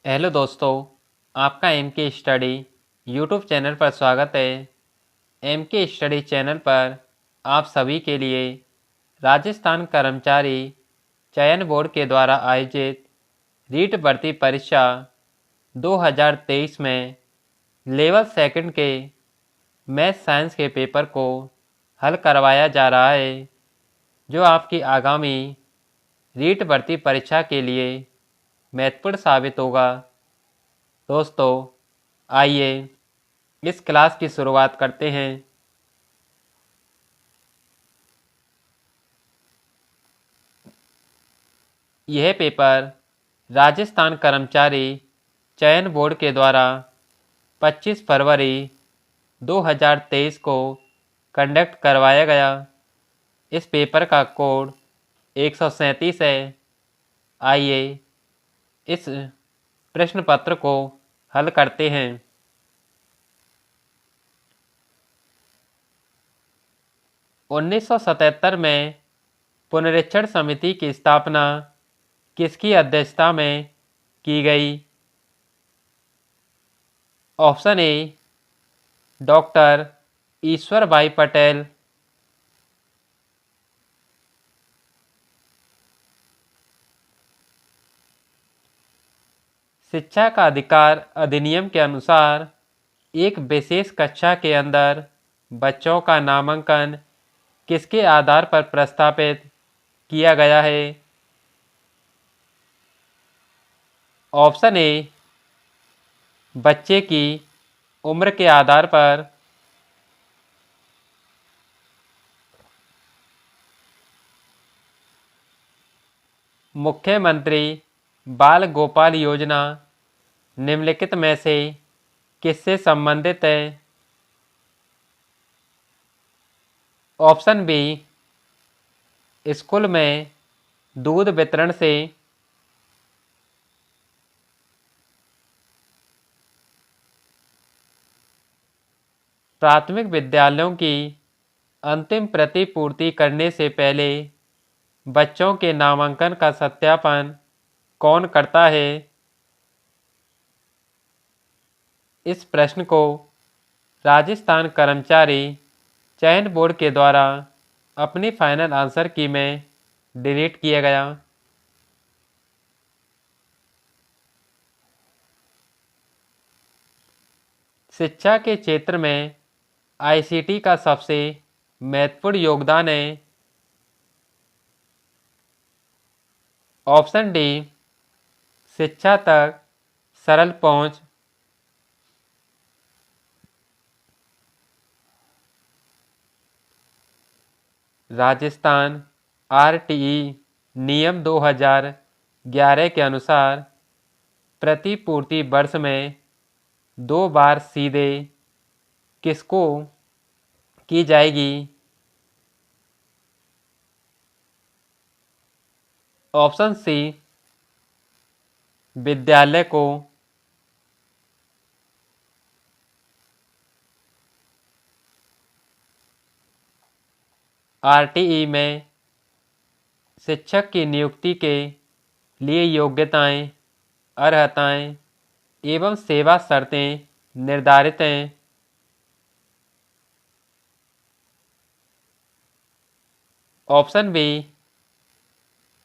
Hello दोस्तों, आपका M के स्टडी यूट्यूब चैनल पर स्वागत है। एम के स्टडी चैनल पर आप सभी के लिए राजस्थान कर्मचारी चयन बोर्ड के द्वारा आयोजित रीट भर्ती परीक्षा 2023 में लेवल सेकंड के मैथ साइंस के पेपर को हल करवाया जा रहा है, जो आपकी आगामी रीट भर्ती परीक्षा के लिए महत्वपूर्ण साबित होगा। दोस्तों, आइए इस क्लास की शुरुआत करते हैं। यह पेपर राजस्थान कर्मचारी चयन बोर्ड के द्वारा 25 फरवरी 2023 को कंडक्ट करवाया गया। इस पेपर का कोड 137 है। आइए इस प्रश्न पत्र को हल करते हैं। उन्नीस सौ 77 में पुनरीक्षण समिति की स्थापना किसकी अध्यक्षता में की गई? ऑप्शन ए डॉक्टर ईश्वर भाई पटेल, शिक्षा का अधिकार अधिनियम के अनुसार एक विशेष कक्षा के अंदर बच्चों का नामांकन किसके आधार पर प्रस्तावित किया गया है? ऑप्शन ए बच्चे की उम्र के आधार पर, मुख्यमंत्री बाल गोपाल योजना निम्नलिखित में से किससे संबंधित है? ऑप्शन बी स्कूल में दूध वितरण से, प्राथमिक विद्यालयों की अंतिम प्रतिपूर्ति करने से पहले बच्चों के नामांकन का सत्यापन कौन करता है? इस प्रश्न को राजस्थान कर्मचारी चयन बोर्ड के द्वारा अपनी फाइनल आंसर की में डिलीट किया गया। शिक्षा के क्षेत्र में आईसीटी का सबसे महत्वपूर्ण योगदान है। ऑप्शन डी शिक्षा तक सरल पहुंच, राजस्थान आरटीई नियम 2011 के अनुसार प्रतिपूर्ति वर्ष में 2 बार सीधे किसको की जाएगी? ऑप्शन सी विद्यालय को, आरटीई में शिक्षक की नियुक्ति के लिए योग्यताएं, अर्हताएं एवं सेवा शर्तें निर्धारित हैं। ऑप्शन बी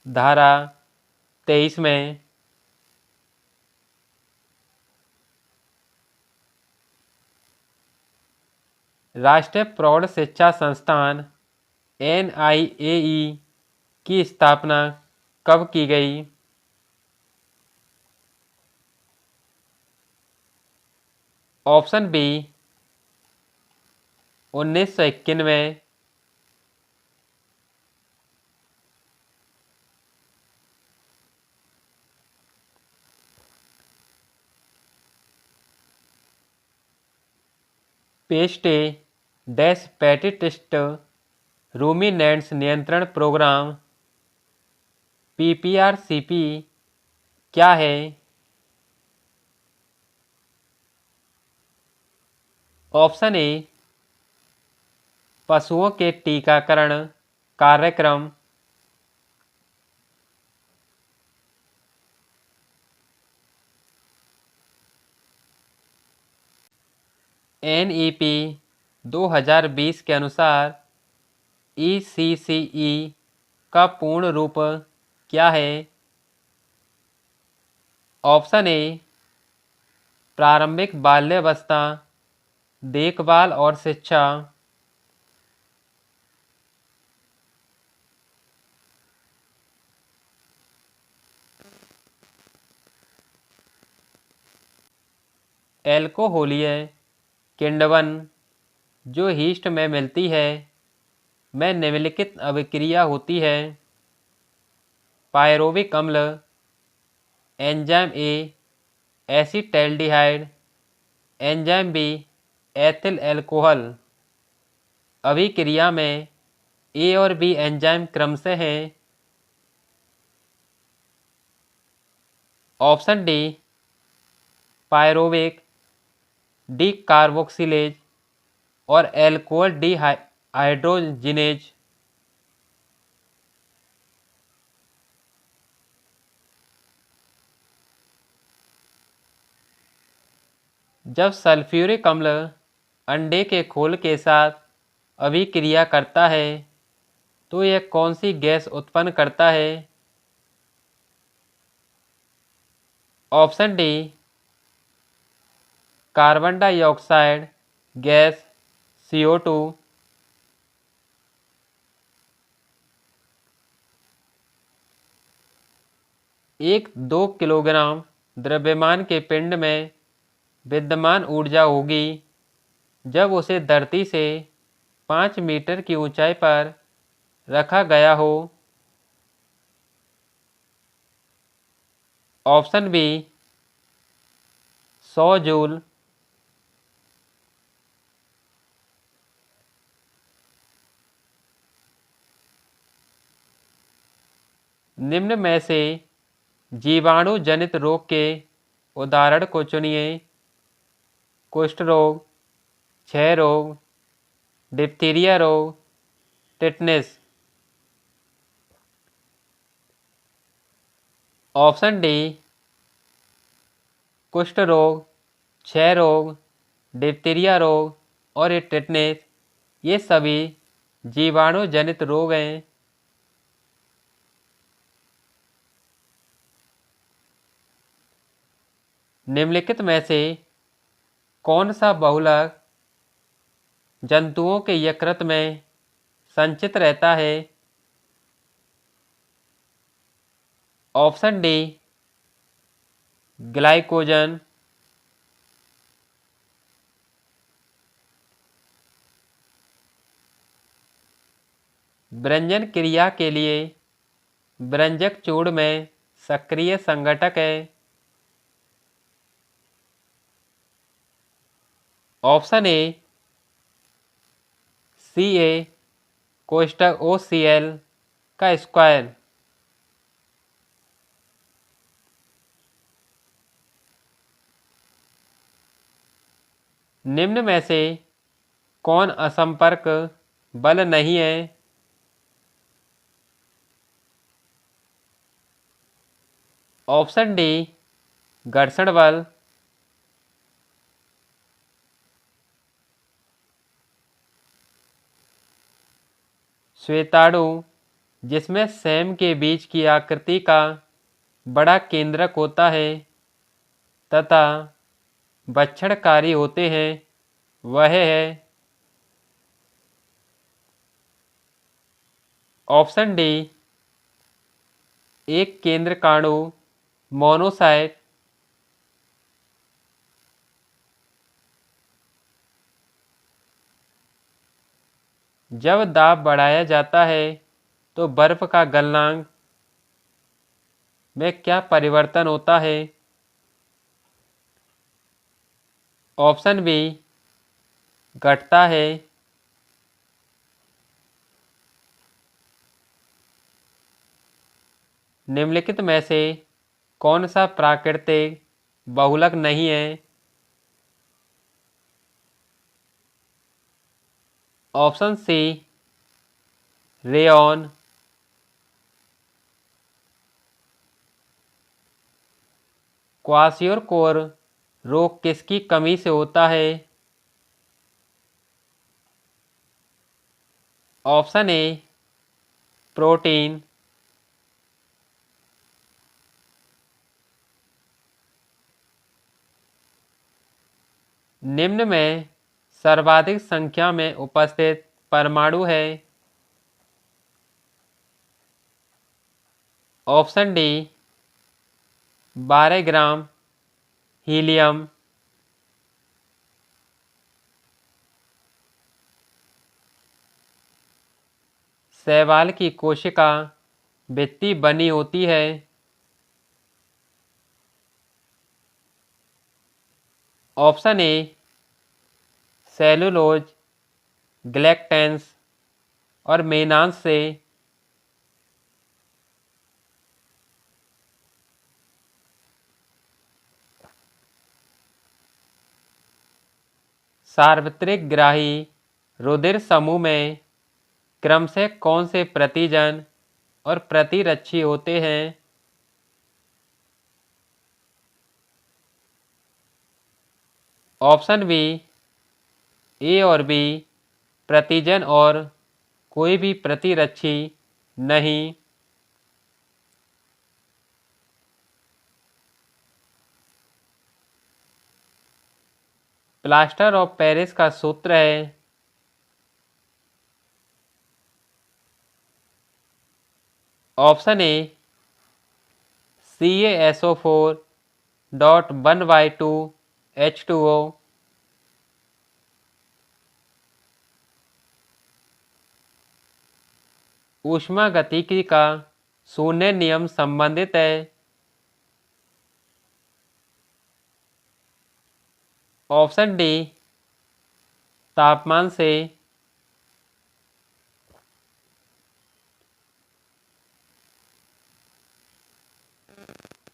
धारा 23 में, राष्ट्रीय प्रौढ़ शिक्षा संस्थान NIAE की स्थापना कब की गई? ऑप्शन बी 1991, पेस्टे डैश पैटिटिस्ट रूमिनेंट्स नियंत्रण प्रोग्राम PPRCP क्या है? ऑप्शन ए पशुओं के टीकाकरण कार्यक्रम, NEP 2020 के अनुसार ECCE का पूर्ण रूप क्या है? ऑप्शन ए प्रारंभिक बाल्यावस्था देखभाल और शिक्षा। एल्कोहलीय किण्वन जो हीस्ट में मिलती है में निम्नलिखित अभिक्रिया होती है। पायरोविक अम्ल, enzyme A acetaldehyde, enzyme B ethyl alcohol. अभिक्रिया में ए और बी एंजाइम क्रमशः हैं। Option D pyruvic decarboxylase और एल्कोहल डी हाइड्रोजिनेज। जब सल्फ्यूरिक अम्ल अंडे के खोल के साथ अभिक्रिया करता है तो यह कौन सी गैस उत्पन्न करता है? Option D carbon dioxide gas CO2। एक 2 किलोग्राम द्रव्यमान के पिंड में विद्यमान ऊर्जा होगी जब उसे धरती से 5 मीटर की ऊंचाई पर रखा गया हो। Option B 100 joule. निम्न में से जीवाणु जनित रोग के उदाहरण को चुनिए। कुष्ठ रोग, क्षय रोग, डिप्थीरिया रोग, टिटनेस। ऑप्शन डी कुष्ठ रोग, क्षय रोग, डिप्थीरिया रोग और ये टिटनेस ये सभी जीवाणु जनित रोग हैं। निम्नलिखित में से कौन सा बहुलक जंतुओं के यकृत में संचित रहता है? Option D glycogen. ब्रंजन क्रिया के लिए ब्रंजक चूर्ण में सक्रिय संघटक है। ऑप्शन ए Ca कोष्टक OCl का स्क्वायर। निम्न में से कौन असंपर्क बल नहीं है? ऑप्शन डी घर्षण बल। श्वेताणु जिसमें सैम के बीज की आकृति का बड़ा केंद्रक होता है तथा भक्षणकारी होते हैं वह है। ऑप्शन डी एक केंद्रकाणु मोनोसाइट। जब दाब बढ़ाया जाता है तो बर्फ का गलनांक में क्या परिवर्तन होता है? ऑप्शन बी घटता है। निम्नलिखित में से कौन सा प्राकृतिक बहुलक नहीं है? ऑप्शन सी रेयॉन। क्वासियोरकोर रोग किसकी कमी से होता है? ऑप्शन ए प्रोटीन, निम्न में सर्वाधिक संख्या में उपस्थित परमाणु है। ऑप्शन डी 12 ग्राम हीलियम, शैवाल की कोशिका भित्ति बनी होती है। ऑप्शन ए सेलुलोज, ग्लैक्टेंस और मेनान्स से। सार्वत्रिक ग्राही रुधिर समूह में क्रमशः कौन से प्रतिजन और प्रतिरक्षी होते हैं? ऑप्शन बी ए और बी प्रतिजन और कोई भी प्रतिरक्षी नहीं। प्लास्टर ऑफ पेरिस का सूत्र है ऑप्शन ए CaSO4.1/2H2O, ऊष्मागतिकी का शून्य नियम संबंधित है। ऑप्शन डी तापमान से।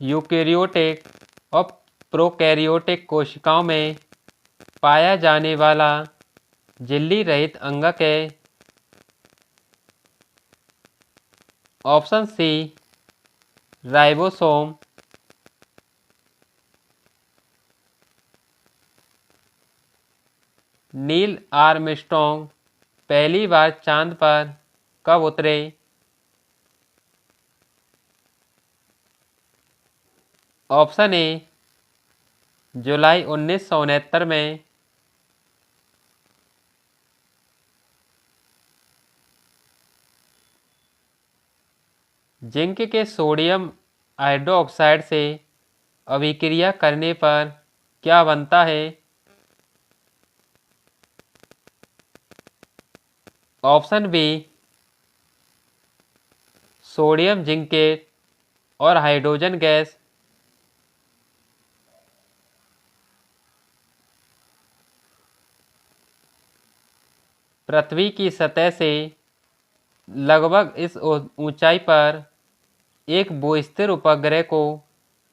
यूकेरियोटिक और प्रोकैरियोटिक कोशिकाओं में पाया जाने वाला झिल्ली रहित अंगक है। Option C ribosome, Neil Armstrong पहली बार चांद पर कब उतरे? ऑप्शन ए जुलाई 1969 में। जिंक के सोडियम हाइड्रोक्साइड से अभिक्रिया करने पर क्या बनता है? ऑप्शन बी सोडियम जिंकेट और हाइड्रोजन गैस। पृथ्वी की सतह से लगभग इस ऊंचाई पर एक भूस्थिर उपग्रह को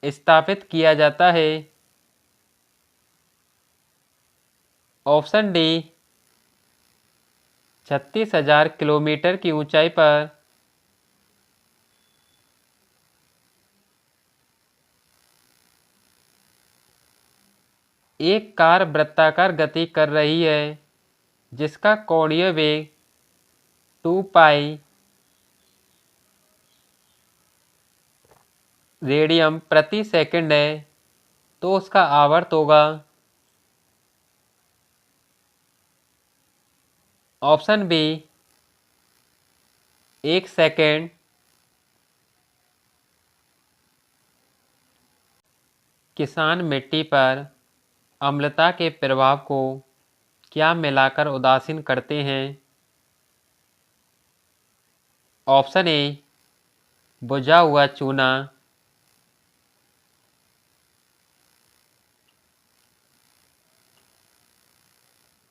स्थापित किया जाता है। ऑप्शन डी 36,000 किलोमीटर की ऊंचाई पर। एक कार वृत्ताकार गति कर रही है जिसका कोणीय वेग 2π रेडियन प्रति सेकंड है, तो उसका आवर्त होगा। Option B 1 second. किसान मिट्टी पर अम्लता के प्रभाव को क्या मिलाकर उदासीन करते हैं? ऑप्शन ए बुझा हुआ चूना,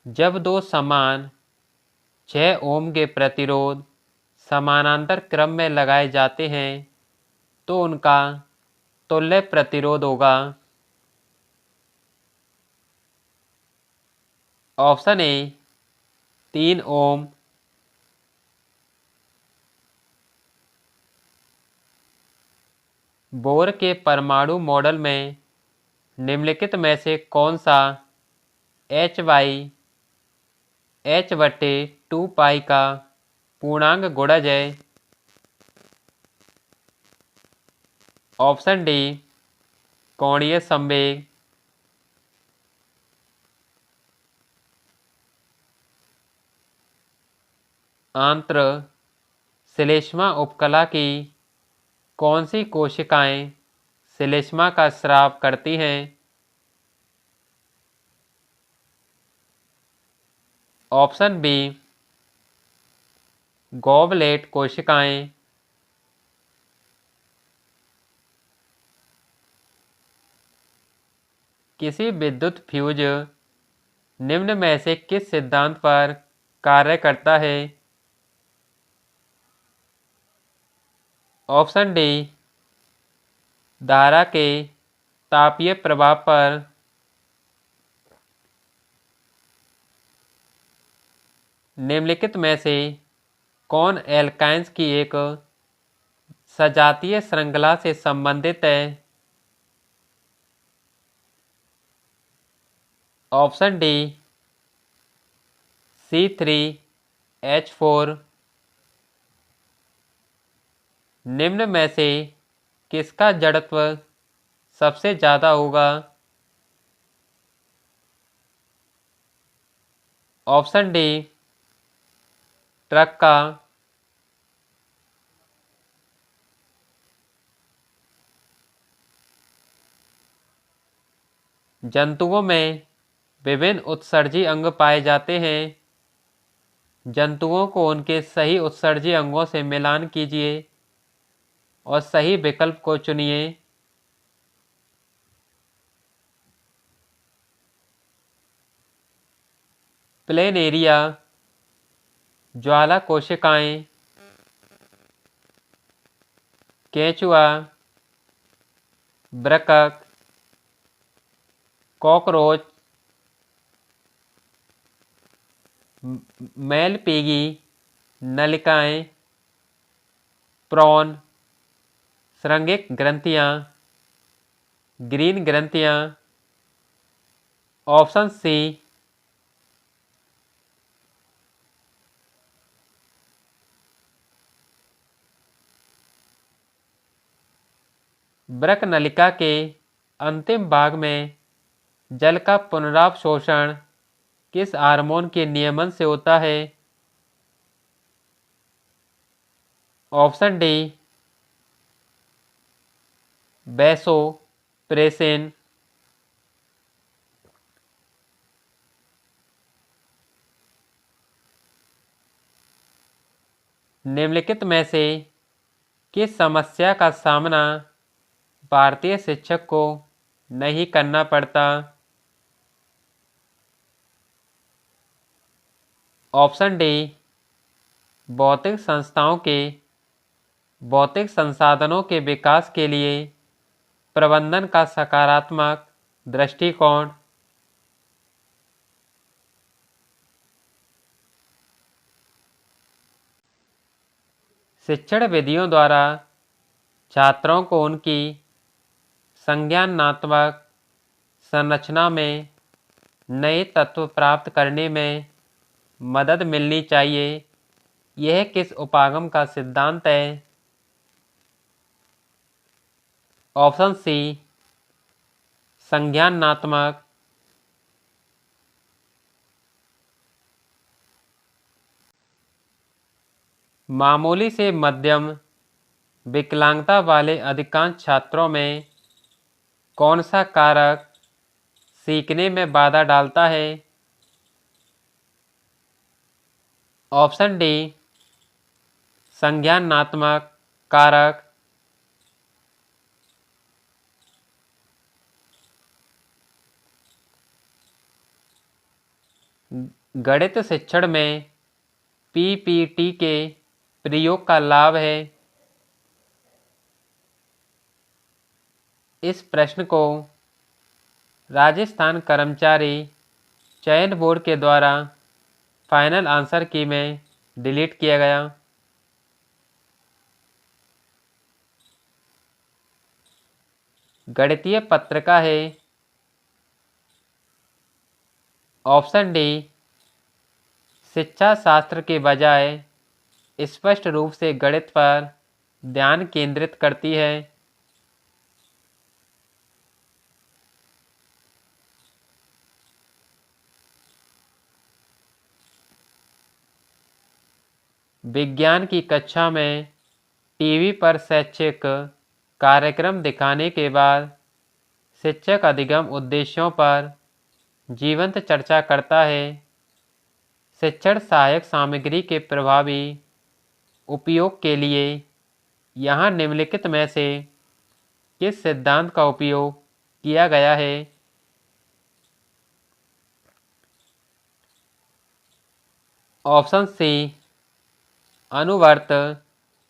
जब दो समान 6 ओम के प्रतिरोध समानांतर क्रम में लगाए जाते हैं तो उनका तुल्य प्रतिरोध होगा। ऑप्शन ए 3 ओम, बोर के परमाणु मॉडल में निम्नलिखित में से कौन सा H/2π का पूर्णांक गुणज है। ऑप्शन डी कोणीय संवेग। आंत्र श्लेष्मा उपकला की कौन सी कोशिकाएं श्लेष्मा का स्राव करती हैं? ऑप्शन बी गॉबलेट कोशिकाएं। किसी विद्युत फ्यूज निम्न में से किस सिद्धांत पर कार्य करता है? ऑप्शन डी धारा के तापीय प्रभाव पर। निम्नलिखित में से कौन एल्काइंस की एक सजातीय श्रृंखला से संबंधित है? Option D C3H4। निम्न में से किसका जड़त्व सबसे ज्यादा होगा? ऑप्शन डी ट्रक का। जंतुओं में विभिन्न उत्सर्जी अंग पाए जाते हैं। जंतुओं को उनके सही उत्सर्जी अंगों से मिलान कीजिए और सही विकल्प को चुनिए। प्लेनेरिया, ज्वाला कोशिकाएं, केंचुआ, ब्रकक, कॉकरोच, मैलपीगी नलिकाएं, प्रॉन, श्रृंगिक ग्रंथियां, ग्रीन ग्रंथियां। ऑप्शन सी ब्रक नलिका के अंतिम भाग में जल का पुनरावशोषण किस हार्मोन के नियमन से होता है? Option D vasopressin. निम्नलिखित में से किस समस्या का सामना भारतीय शिक्षक को नहीं करना पड़ता? ऑप्शन डी भौतिक संस्थाओं के भौतिक संसाधनों के विकास के लिए प्रबंधन का सकारात्मक दृष्टिकोण। शिक्षण विधियों द्वारा छात्रों को उनकी संज्ञानात्मक संरचना में नए तत्व प्राप्त करने में मदद मिलनी चाहिए। यह किस उपागम का सिद्धांत है? ऑप्शन सी संज्ञानात्मक। मामूली से मध्यम विकलांगता वाले अधिकांश छात्रों में कौन सा कारक सीखने में बाधा डालता है? ऑप्शन डी संज्ञानात्मक कारक। गणित शिक्षण में पीपीटी के प्रयोग का लाभ है। इस प्रश्न को राजस्थान कर्मचारी चयन बोर्ड के द्वारा फाइनल आंसर की में डिलीट किया गया। गणितीय पत्रिका है। ऑप्शन डी शिक्षा शास्त्र के बजाय स्पष्ट रूप से गणित पर ध्यान केंद्रित करती है। विज्ञान की कक्षा में टीवी पर शैक्षिक कार्यक्रम दिखाने के बाद शिक्षक अधिगम उद्देश्यों पर जीवंत चर्चा करता है। शिक्षण सहायक सामग्री के प्रभावी उपयोग के लिए यहाँ निम्नलिखित में से किस सिद्धांत का उपयोग किया गया है? ऑप्शन सी, अनुवर्त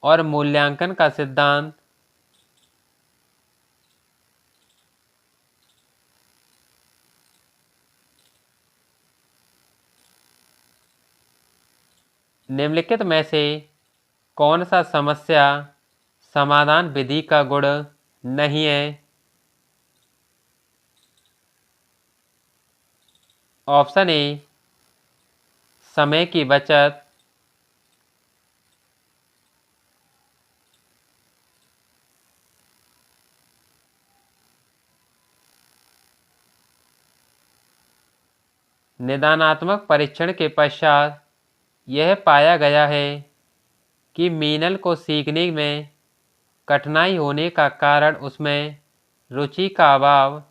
और मूल्यांकन का सिद्धांत। निम्नलिखित में से कौन सा समस्या समाधान विधि का गुण नहीं है? ऑप्शन ए, समय की बचत। निदानात्मक परीक्षण के पश्चात यह पाया गया है कि मीनल को सीखने में कठिनाई होने का कारण उसमें रुचि का अभाव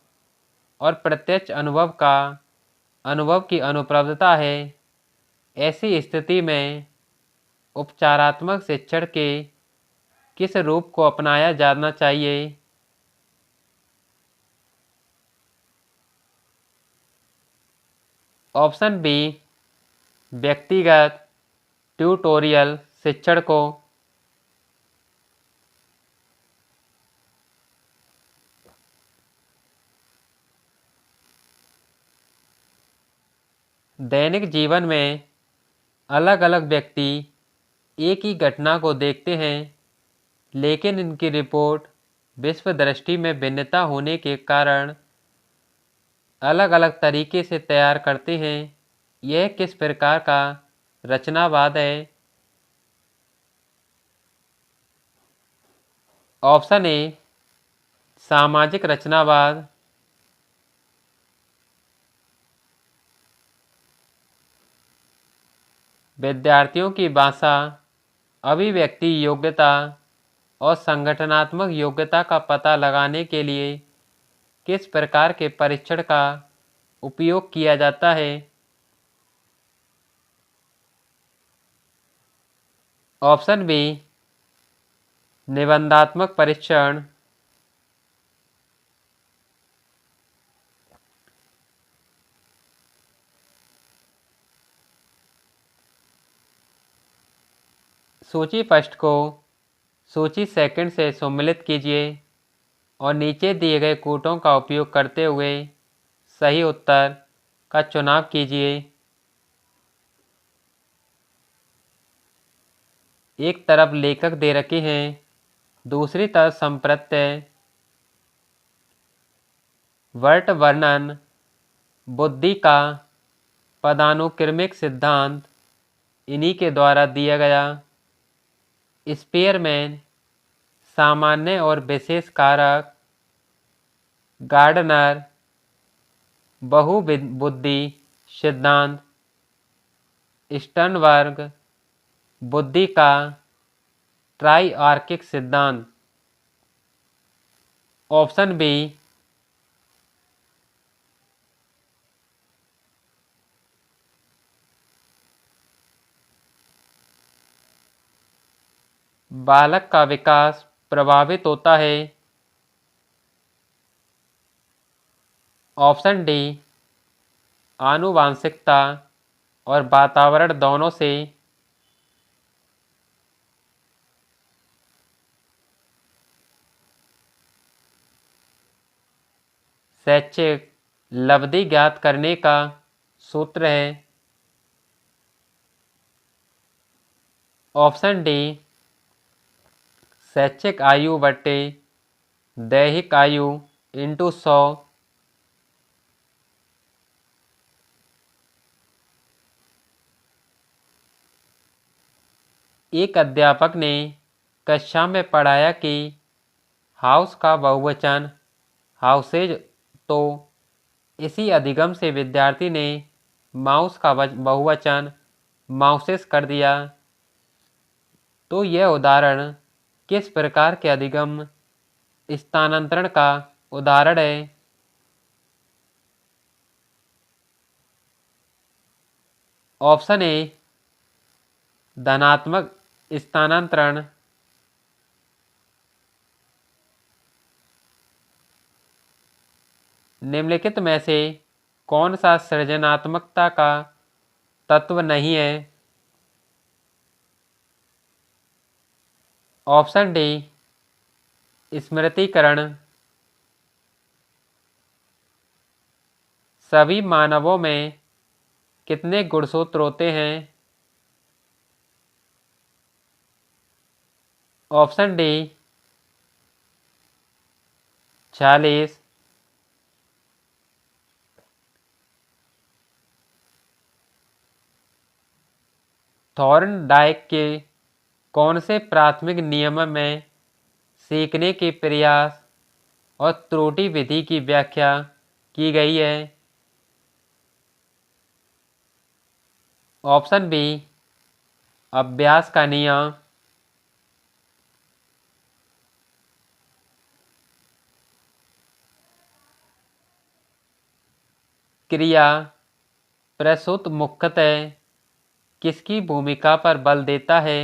और प्रत्यक्ष अनुभव की अनुपलब्धता है। ऐसी स्थिति में उपचारात्मक शिक्षण के किस रूप को अपनाया जाना चाहिए? ऑप्शन बी, व्यक्तिगत ट्यूटोरियल शिक्षण को। दैनिक जीवन में अलग अलग व्यक्ति एक ही घटना को देखते हैं, लेकिन इनकी रिपोर्ट विश्व दृष्टि में भिन्नता होने के कारण अलग अलग तरीके से तैयार करते हैं। यह किस प्रकार का रचनावाद है? ऑप्शन ए, सामाजिक रचनावाद। विद्यार्थियों की भाषा, अभिव्यक्ति योग्यता और संगठनात्मक योग्यता का पता लगाने के लिए किस प्रकार के परीक्षण का उपयोग किया जाता है? ऑप्शन बी, निबंधात्मक परीक्षण। सूची फर्स्ट को सूची सेकंड से सम्मिलित कीजिए और नीचे दिए गए कूटों का उपयोग करते हुए सही उत्तर का चुनाव कीजिए। एक तरफ लेखक दे रखे हैं, दूसरी तरफ संप्रत्यय, वर्ट वर्णन, बुद्धि का पदानुक्रमिक सिद्धांत इन्हीं के द्वारा दिया गया। स्पीयरमैन सामान्य और विशेष कारक, गार्डनर बहुबुद्धि सिद्धांत, स्टर्नबर्ग बुद्धि का ट्राइआर्किक सिद्धांत। ऑप्शन बी, बालक का विकास प्रभावित होता है। ऑप्शन डी, आनुवांशिकता और वातावरण दोनों से। शैक्षिक लब्धि ज्ञात करने का सूत्र है। ऑप्शन डी, शैक्षिक आयु बट्टे दैहिक आयु इंटू 100। एक अध्यापक ने कक्षा में पढ़ाया कि हाउस का बहुवचन हाउसेज, तो इसी अधिगम से विद्यार्थी ने माउस का बहुवचन माउसेस कर दिया। तो यह उदाहरण किस प्रकार के अधिगम स्थानांतरण का उदाहरण है? ऑप्शन ए धनात्मक स्थानांतरण, निम्नलिखित में से कौन सा सृजनात्मकता का तत्व नहीं है? ऑप्शन डी स्मृतिकरण, सभी मानवों में कितने गुणसूत्र होते हैं? Option D 46। थॉर्नडाइक के कौन से प्राथमिक नियम में सीखने के प्रयास और त्रुटि विधि की व्याख्या की गई है? ऑप्शन बी अभ्यास का नियम, क्रिया प्रसूत मुख्यतः किसकी भूमिका पर बल देता है?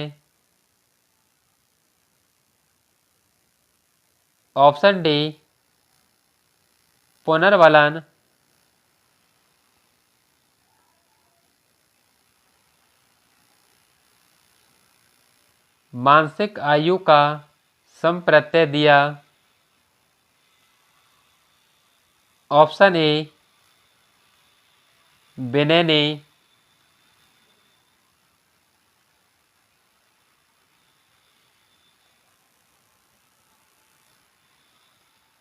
ऑप्शन डी पुनर्वलन, मानसिक आयु का संप्रत्यय दिया। ऑप्शन ए विनय ने।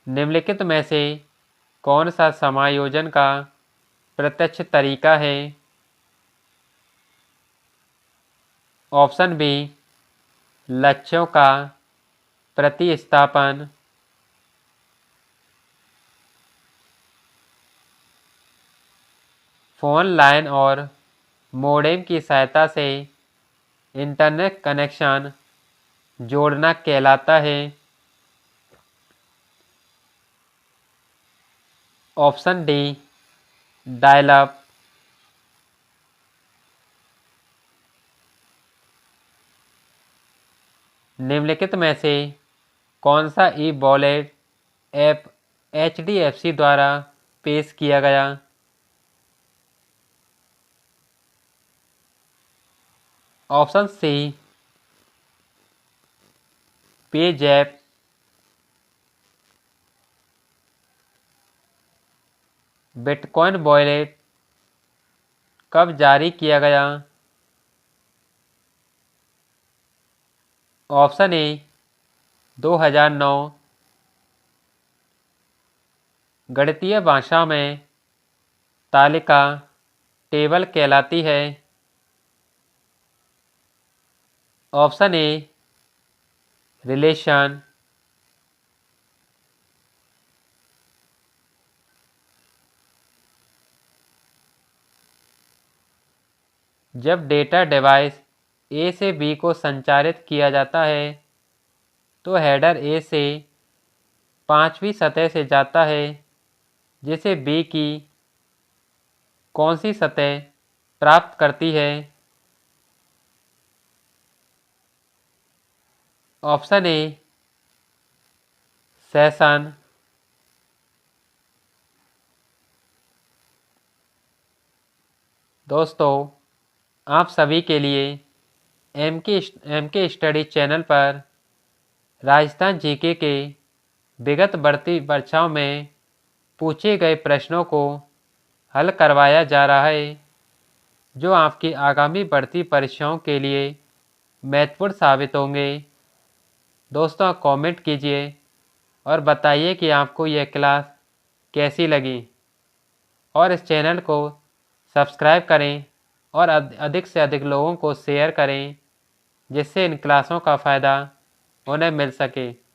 निम्नलिखित में से कौन सा समायोजन का प्रत्यक्ष तरीका है? ऑप्शन बी लक्ष्यों का प्रतिस्थापन, फोन लाइन और मोडेम की सहायता से इंटरनेट कनेक्शन जोड़ना कहलाता है। ऑप्शन डी डायल अप, निम्नलिखित में से कौन सा ई वॉलेट ऐप HDFC द्वारा पेश किया गया? ऑप्शन सी पेजैप, बिटकॉइन वॉलेट कब जारी किया गया? Option A 2009। गणितीय भाषा में तालिका टेबल कहलाती है। ऑप्शन ए रिलेशन, जब डेटा डिवाइस ए से बी को संचारित किया जाता है तो हेडर ए से 5वीं सतह से जाता है, जिसे बी की कौन सी सतह प्राप्त करती है? ऑप्शन ए सेशन, दोस्तों आप सभी के लिए एम के स्टडी चैनल पर राजस्थान जीके के विगत बढ़ती परीक्षाओं में पूछे गए प्रश्नों को हल करवाया जा रहा है, जो आपकी आगामी बढ़ती परीक्षाओं के लिए महत्वपूर्ण साबित होंगे। दोस्तों कमेंट कीजिए और बताइए कि आपको यह क्लास कैसी लगी, और इस चैनल को सब्सक्राइब करें और अधिक से अधिक लोगों को शेयर करें जिससे इन क्लासों का फ़ायदा उन्हें मिल सके।